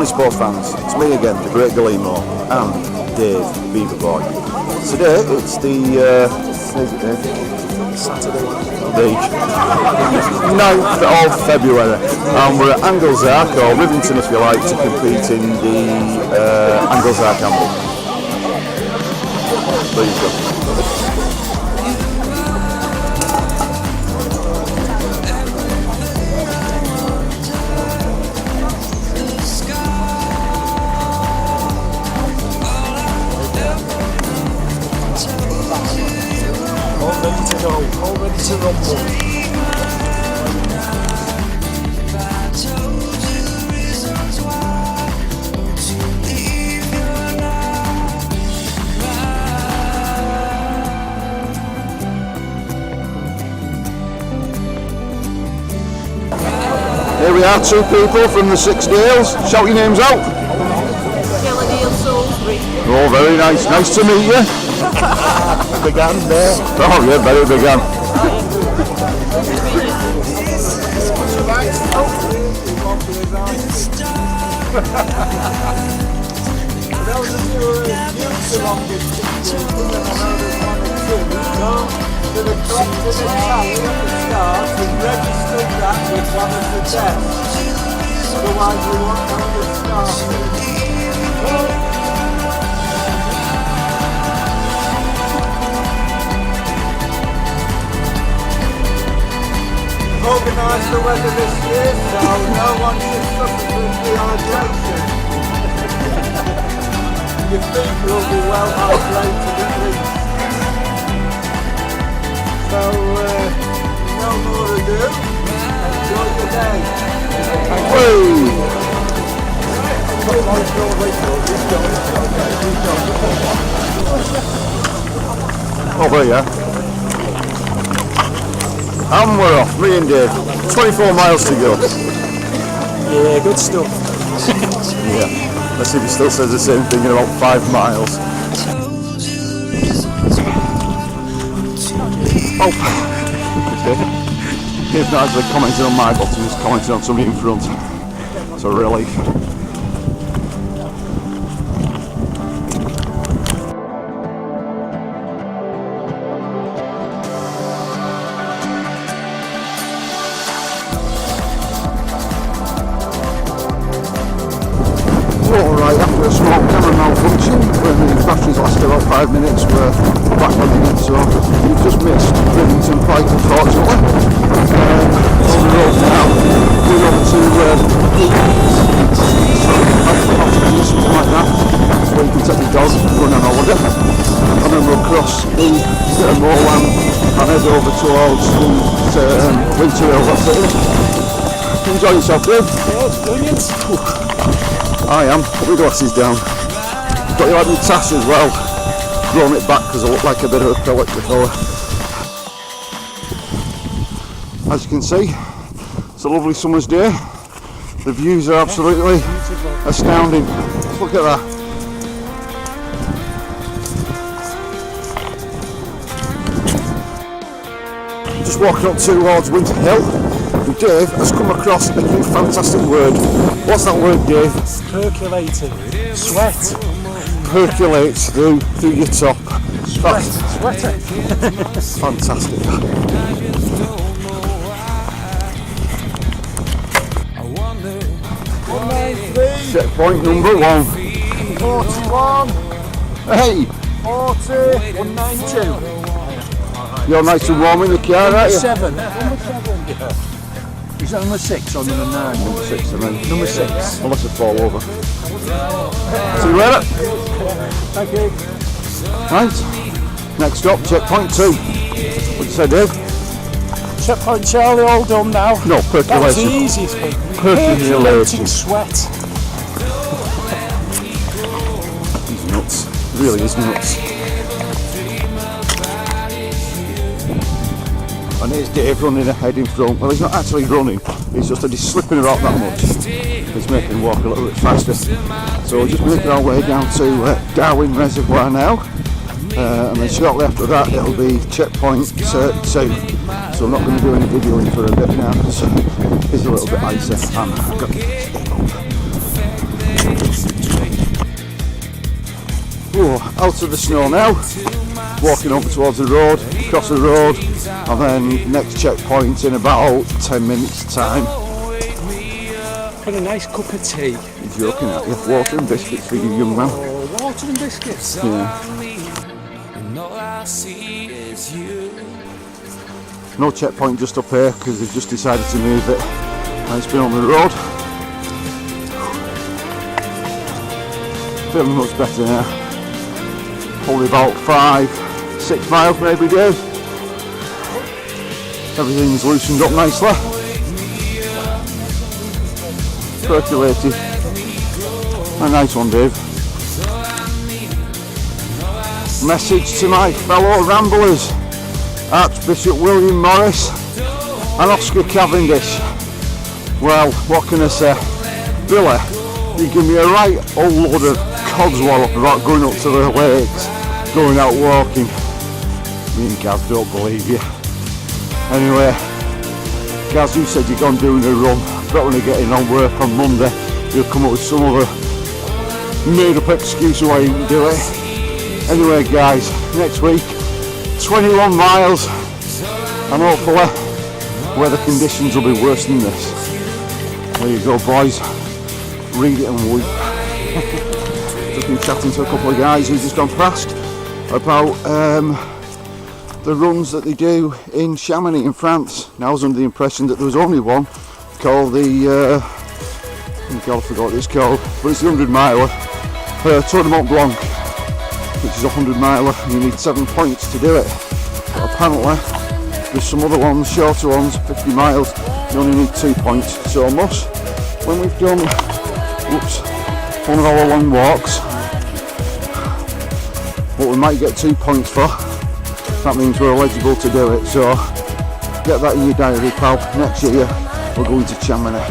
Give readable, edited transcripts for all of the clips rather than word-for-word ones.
sports fans, it's me again, the Great Galimo, and Dave, Beaver Boy. Today it's the Saturday, the 9th of February, and we're at Anglezarke, or Rivington if you like, to compete in the Anglezarke Amble. There you go. All ready to rumble. Here we are, two people from the Six Dales. Shout your names out. Oh, very nice. Nice to meet you. Big hand there. Oh yeah, very big hand. Organised the weather this year, so no one should suffer from dehydration. Your feet will be well hydrated at least. So, no more ado, enjoy the day. Over here. And we're off, me and Dave. 24 miles to go. Yeah, good stuff. Yeah. Let's see if he still says the same thing in about 5 miles. Oh! Okay. Dave's not actually commenting on my bottom, he's commenting on somebody in front. It's a relief. Alright, after a small camera malfunction, when the batteries lasted about 5 minutes, we're back on it, so we've just missed Rivington quite unfortunately. On the road now, we're over to something like that, where you can take the dog, run on holiday, and then we'll cross the moorland and head over towards the winter hill, that's it. Enjoy yourself, Dave. Yeah, it's brilliant. I am. Put my glasses down. Got you like my tass as well. Grown it back because I look like a bit of a pellet before. As you can see, it's a lovely summer's day. The views are absolutely astounding. Look at that. Just walking up towards Winter Hill. And Dave has come across a new fantastic word. What's that word, Dave? Percolating. Sweat. Percolates through your top. Sweater. Fantastic. Checkpoint number 1. 41. Hey! 40. 192. You're nice and warm in the car, aren't you? 7. Number 7. Yeah. Is that number 6 or number 9? Number 6, I mean. Number 6. Unless I fall over. See you later. Thank you. Right. Next up, checkpoint 2. What you say, Dave? Checkpoint Charlie, all done now. No, That was the percolation. easiest thing. Percolating. Sweat. He's nuts. He really is nuts. And here's Dave running ahead in front. Well, he's not actually running, he's just he's slipping about that much. He's making him walk a little bit faster. So we're just making our way down to Darwin Reservoir now. And then shortly after that it'll be checkpoint 2. So I'm not going to do any videoing for a bit now because it's a little bit icy and I've got to step up. out of the snow now, walking over towards the road, across the road, and then next checkpoint in about 10 minutes time. Got a nice cup of tea. You're joking at you. Water and biscuits for you, young man. Oh, water and biscuits. Yeah. No checkpoint just up here because they've just decided to move it, and it's been on the road. Feeling much better now. Probably about 5-6 miles maybe do. Everything's loosened up nicely. Percolated. A nice one, Dave. Message to my fellow ramblers, Archbishop William Morris and Oscar Cavendish. Well, what can I say? Billy, you give me a right old load of codswallop about going up to the lakes, going out walking. Me and Gaz don't believe you. Anyway, Gaz, you said you're going doing a run. But when I get in on work on Monday, you'll come up with some other made up excuse why you can do it. Anyway guys, next week 21 miles, and hopefully weather conditions will be worse than this. There you go boys, read it and weep. Just been chatting to a couple of guys who've just gone past about the runs that they do in Chamonix in France. Now I was under the impression that there was only one called the oh God, I forgot what it's called, but it's the 100 miler, Tour de Mont Blanc, which is a 100 miler, and you need 7 points to do it. But apparently there's some other ones, shorter ones, 50 miles, you only need 2 points. So much when we've done one of our long walks, what we might get 2 points for, that means we're eligible to do it. So get that in your diary, pal. Next year we're going to Chamonix.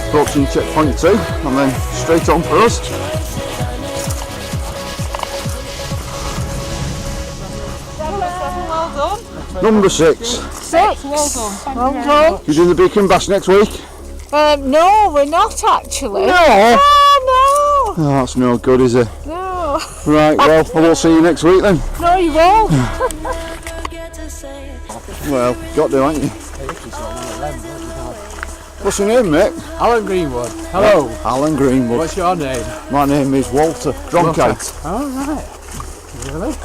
Approaching checkpoint 2, and then straight on for us. Well done. Number 6. 6. Well done. Well done. You doing the Beacon Bash next week? No, we're not actually. No. Oh, Oh, that's no good, is it? no. Right, well, I won't see you next week then. No, you won't. Well, got to, haven't you? What's your name, mate? Alan Greenwood. Hello. Alan Greenwood. What's your name? My name is Walter Cronkite. Oh, right. Really?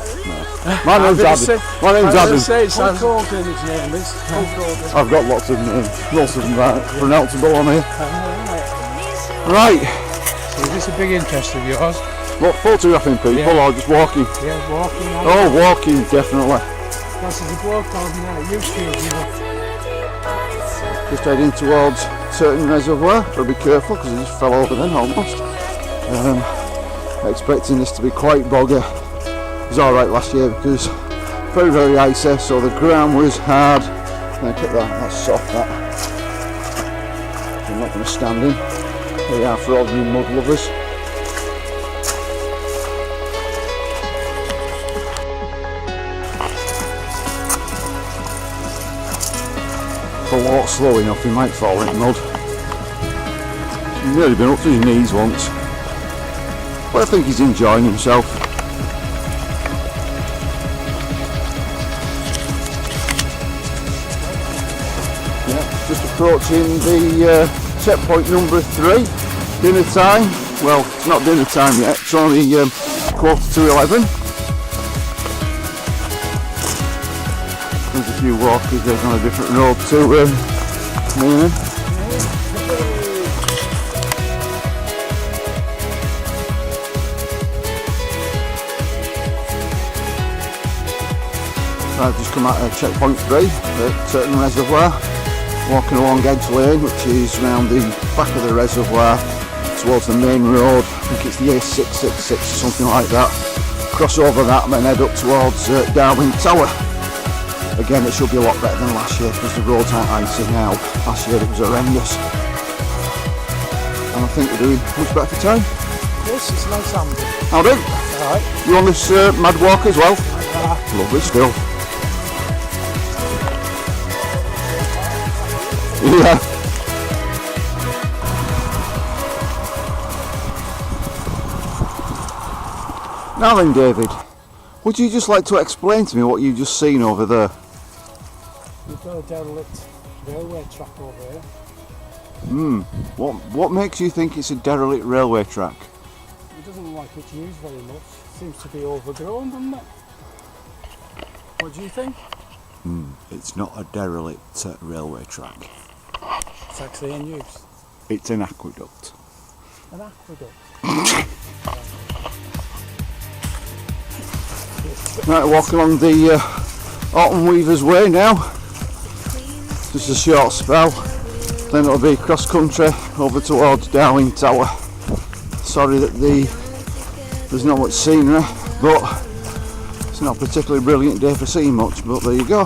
My name's Adam. My name's Adam. Hulk Hogan, his name is. I've got lots of names. Lots of them pronounceable on here. Right. So is this a big interest of yours? What, photographing people or just walking? Yeah, walking. Oh, walking, definitely. This is a bloke called YouTube, you know. Just heading towards certain reservoir. Gotta be careful because I just fell over then almost. Expecting this to be quite boggy. It was alright last year because very, very icy, so the ground was hard. Look at that, that's soft that. I'm not going to stand in. There you are for all the new mud lovers. If I walk slow enough, he might fall in mud. He's nearly been up to his knees once. But I think he's enjoying himself. Yeah, just approaching the checkpoint number 3. Dinner time. Well, it's not dinner time yet. It's only 11:15. There's a few walkers. They're on a different road to Meaning. I've just come out of checkpoint 3 at Turton Reservoir, walking along Edge Lane, which is round the back of the reservoir towards the main road. I think it's the A666 or something like that. Cross over that and then head up towards Darwin Tower. Again, it should be a lot better than last year because the roads aren't icy now. Last year it was horrendous. And I think we're doing much better for time. Yes, it's nice amber. Howdy. Alright. You on this mad walk as well? Lovely still. Yeah. Now then, David, would you just like to explain to me what you've just seen over there? We've got a derelict railway track over here. What makes you think it's a derelict railway track? It doesn't look like it's used very much. Seems to be overgrown, doesn't it? What do you think? It's not a derelict railway track. It's actually in use. It's an aqueduct. An aqueduct. Right, walk along the Autumn Weavers Way now. Just a short spell. Then it'll be cross country over towards Darwin Tower. Sorry that there's not much scenery, but it's not a particularly brilliant day for seeing much, but there you go.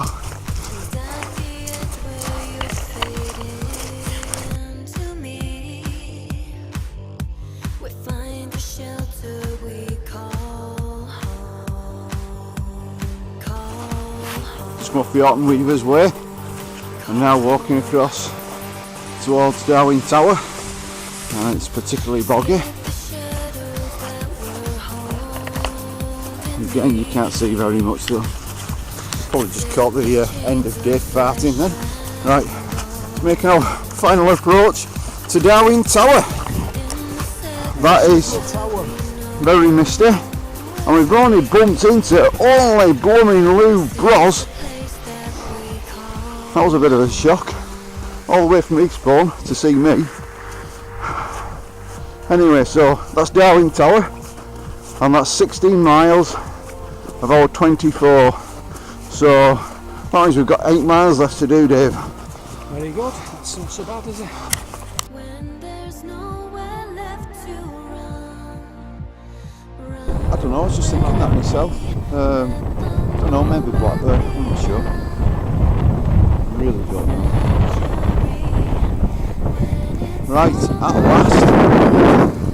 Just come off the Autumn Weavers Way and now walking across towards Darwin Tower, and it's particularly boggy. Again, you can't see very much though. Probably just caught the end of Dave farting then. Right, making our final approach to Darwin Tower. That is very misty, and we've only bumped into only blooming Lou Bros. That was a bit of a shock. All the way from Eastbourne to see me. Anyway, so that's Darwin Tower, and that's 16 miles of our 24. So that means we've got 8 miles left to do, Dave. Very good. That's not so bad, is it? I don't know, I was just thinking that myself. I don't know, maybe Blackburn, I'm not sure. I really don't know. Right, at last,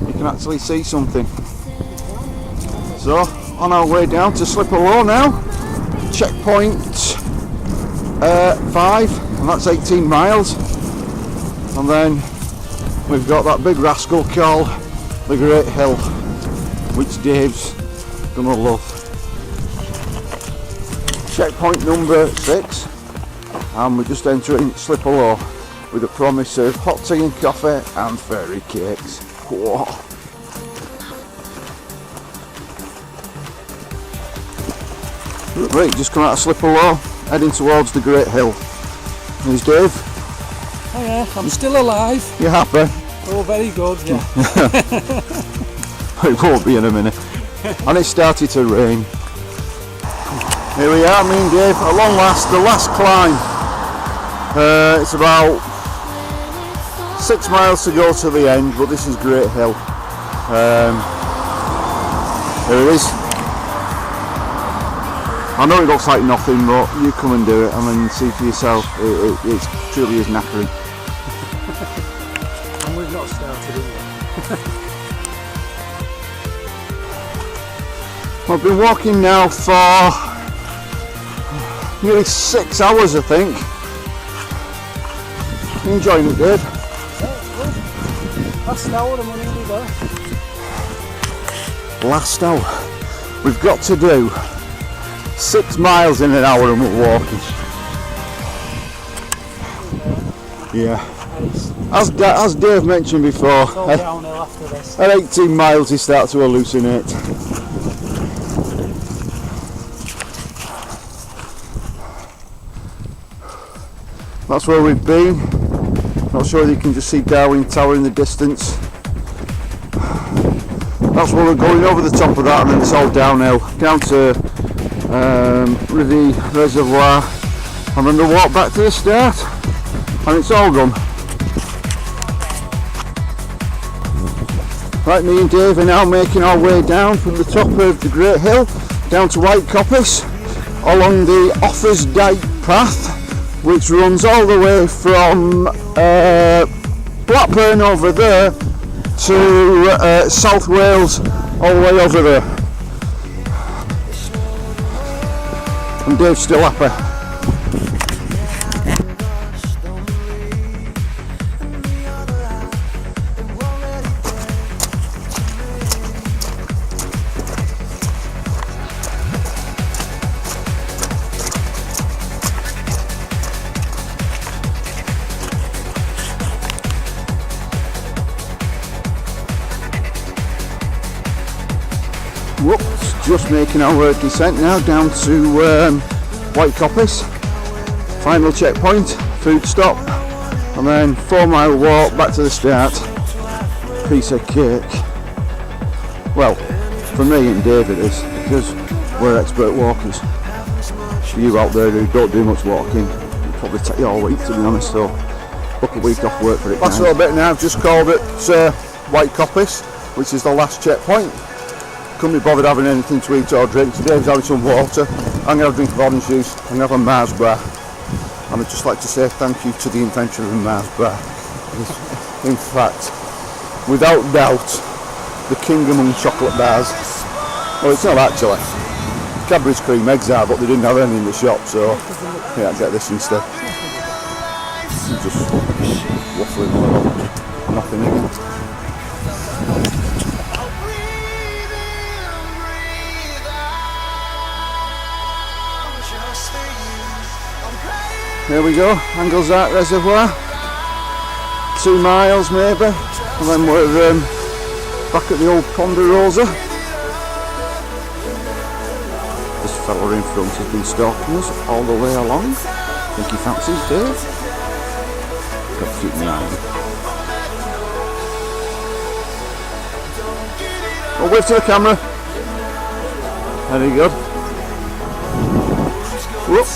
you can actually see something. So, on our way down to Slipper Low now, checkpoint 5, and that's 18 miles. And then we've got that big rascal called the Great Hill, which Dave's gonna love. Checkpoint number 6, and we're just entering Slipper Low with a promise of hot tea and coffee and fairy cakes. Whoa. Right, just come out of Slipper Low, heading towards the Great Hill. There's Dave. Oh yeah, I'm still alive. You happy? Oh, very good, yeah. It won't be in a minute. And it started to rain. Here we are, me and Dave, at long last, the last climb. It's about 6 miles to go to the end, but this is Great Hill. Here it is. I know it looks like nothing, but you come and do it and then see for yourself. It truly is knackering. And we've not started it yet. I've been walking now for nearly 6 hours, I think. You enjoying it, Dave? Yeah, it's good. Last hour and we're nearly there. Last hour. We've got to do 6 miles in an hour and we're walking. Yeah. As Dave mentioned before, It's all downhill after this. at 18 miles he starts to hallucinate. That's where we've been. Not sure if you can just see Darwin Tower in the distance. That's where we're going, over the top of that, and then it's all downhill, down to River Reservoir, and then the walk back to the start, and it's all gone. Right, me and Dave are now making our way down from the top of the Great Hill, down to White Coppice, along the Offers Dyke path, which runs all the way from Blackburn over there to South Wales, all the way over there. And Dave's still happy. Whoops, just making our descent now down to White Coppice. Final checkpoint, food stop, and then 4-mile walk back to the start. Piece of cake. Well, for me and David is, because we're expert walkers. For you out there who don't do much walking, it'll probably take you all week, to be honest, so book a week off work for it. Last little bit now, I've just called it White Coppice, which is the last checkpoint. Couldn't be bothered having anything to eat or drink. So Dave's having some water. I'm going to have a drink of orange juice. I'm going to have a Mars bar. And I'd just like to say thank you to the inventor of the Mars bar. In fact, without doubt, the king among chocolate bars. Well, it's not actually. Cadbury's cream eggs are, but they didn't have any in the shop, so yeah, I'll get this instead. I'm just waffling on about nothing again. Here we go, Anglezarke Reservoir. 2 miles maybe, and then we're back at the old Ponderosa. This fella in front has been stalking us all the way along. Think he fancies Dave? Got to keep an eye on him. Well, wave to the camera. Very good. Whoop.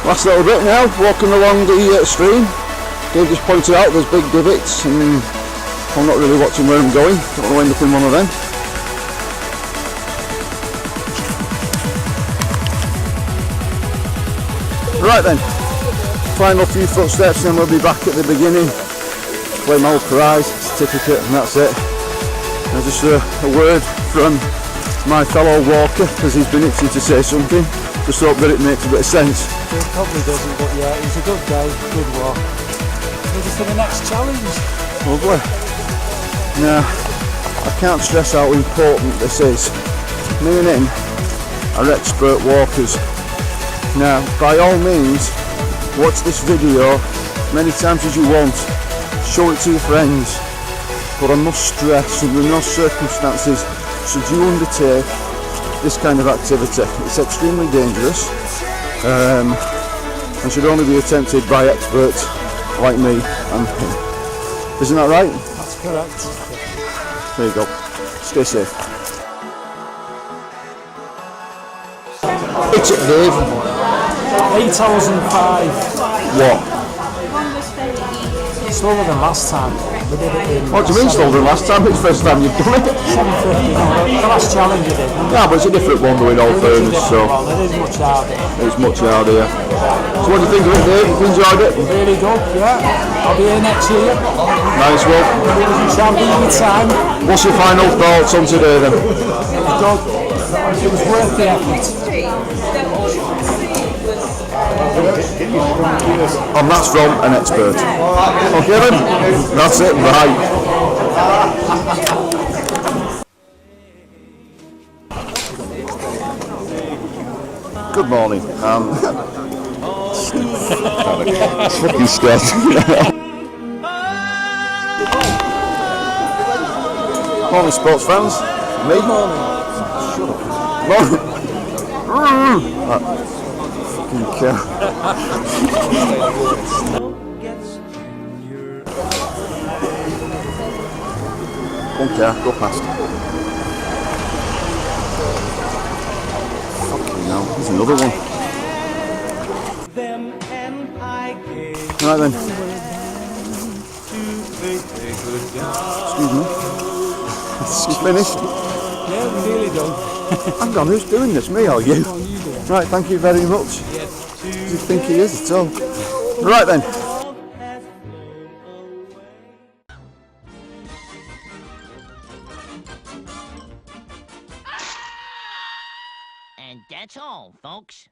Last little bit now, walking along the stream. Dave just pointed out there's big divots and I'm not really watching where I'm going. Don't want to end up in one of them. Right then, final few footsteps and then we'll be back at the beginning. Claim our prize, certificate, and that's it. And just a word from my fellow walker because he's been itching to say something. Just hope that it makes a bit of sense. It probably doesn't, but yeah, he's a good guy, good walk. Ready for the next challenge? Lovely. Now, I can't stress how important this is. Me and him are expert walkers. Now, by all means, watch this video many times as you want. Show it to your friends. But I must stress, under no circumstances should you undertake this kind of activity. It's extremely dangerous and should only be attempted by experts like me and him. Isn't that right? That's correct. There you go. Stay safe. Hit it, Dave. 8 hours and 5. What? Slower than last time. We did it in. What do you mean slower than last time? It's the first time you've done it. 7:50. No, the last challenge I did. Yeah, but it's a different one though in all fairness, so Well, it is much harder. it's much harder, yeah. So what do you think of it, Dave? You enjoyed it? Really good, yeah. I'll be here next year. Nice one. Shall be with time. What's your final thoughts on today then? It was good. It was worth the effort. And that's from an expert. Okay then? That's it, right. Good morning. Fucking scared. Morning, sports fans. Me? Morning. Shut up. Morning. Fucking cow. One car, go past. Fucking hell, there's another one. Right then. Excuse me. It's finished. Yeah, we're nearly done. Hang on, who's doing this, me or you? Right, thank you very much. Do you think he is at all? Right then. And that's all, folks.